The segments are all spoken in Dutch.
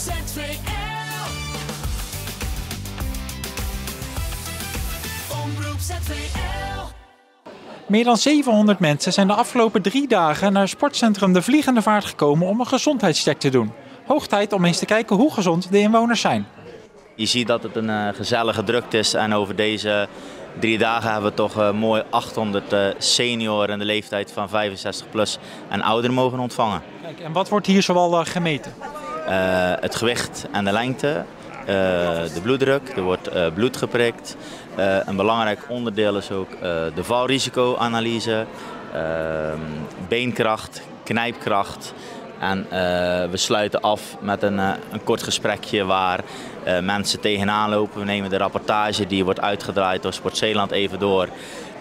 ZVL. Omroep ZVL. Meer dan 700 mensen zijn de afgelopen 3 dagen naar sportcentrum De Vliegende Vaart gekomen om een gezondheidscheck te doen. Hoog tijd om eens te kijken hoe gezond de inwoners zijn. Je ziet dat het een gezellige drukte is en over deze 3 dagen hebben we toch mooi 800 senioren in de leeftijd van 65 plus en ouder mogen ontvangen. Kijk, en wat wordt hier zoal gemeten? Het gewicht en de lengte, de bloeddruk, er wordt bloed geprikt. Een belangrijk onderdeel is ook de valrisicoanalyse, beenkracht, knijpkracht. En we sluiten af met een kort gesprekje waar mensen tegenaan lopen. We nemen de rapportage die wordt uitgedraaid door Sport Zeeland even door.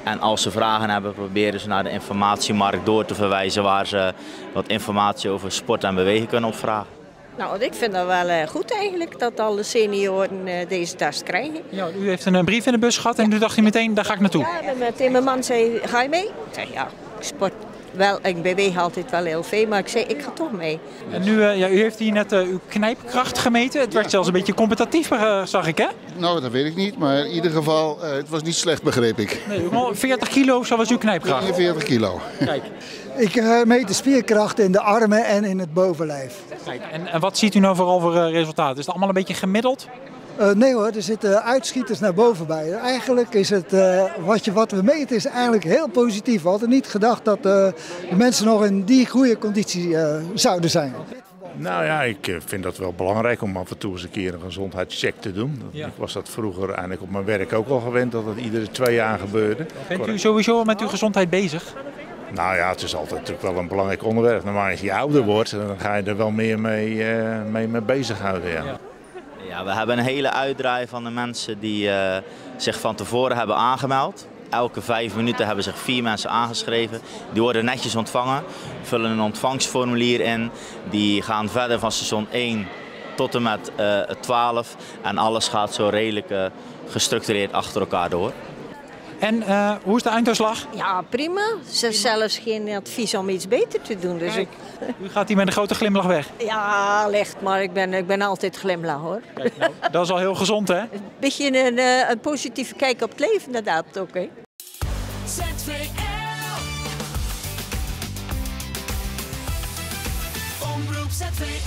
En als ze vragen hebben, proberen ze naar de informatiemarkt door te verwijzen waar ze wat informatie over sport en bewegen kunnen opvragen. Nou, ik vind dat wel goed eigenlijk, dat alle senioren deze test krijgen. Ja, u heeft een brief in de bus gehad en toen dacht u meteen, daar ga ik naartoe. Ja, meteen mijn man zei, ga je mee? Ik zei, ja, sport wel, ik beweeg altijd wel heel veel, maar ik zei, ik ga toch mee. En nu, u heeft hier net uw knijpkracht gemeten. Het werd zelfs een beetje competitief, zag ik, hè? Nou, dat weet ik niet, maar in ieder geval, het was niet slecht, begreep ik. Nee, 40 kilo, zo was uw knijpkracht. 41 kilo. Kijk. Ik meet de spierkracht in de armen en in het bovenlijf. Kijk, en wat ziet u nou vooral voor resultaten? Is het allemaal een beetje gemiddeld? Nee hoor, er zitten uitschieters naar boven bij. Eigenlijk is het, wat we meten is eigenlijk heel positief. We hadden niet gedacht dat de mensen nog in die goede conditie zouden zijn. Nou ja, ik vind dat wel belangrijk om af en toe eens een keer een gezondheidscheck te doen. Ja. Ik was dat vroeger eigenlijk op mijn werk ook al gewend dat het iedere 2 jaar gebeurde. Bent u sowieso met uw gezondheid bezig? Nou ja, het is altijd natuurlijk wel een belangrijk onderwerp. Maar als je ouder wordt, dan ga je er wel meer mee bezighouden. Ja. Ja, we hebben een hele uitdraai van de mensen die zich van tevoren hebben aangemeld. Elke 5 minuten hebben zich 4 mensen aangeschreven. Die worden netjes ontvangen, vullen een ontvangstformulier in. Die gaan verder van station 1 tot en met 12. En alles gaat zo redelijk gestructureerd achter elkaar door. En hoe is de einduitslag? Ja, prima. Ze heeft zelfs geen advies om iets beter te doen. Dus Kijk, u gaat hier met een grote glimlach weg. ja, licht, maar ik ben altijd glimlach hoor. Kijk, nou, dat is al heel gezond, hè? Een beetje een positieve kijk op het leven, dat helpt ook, hè. ZVL. Omroep ZVL.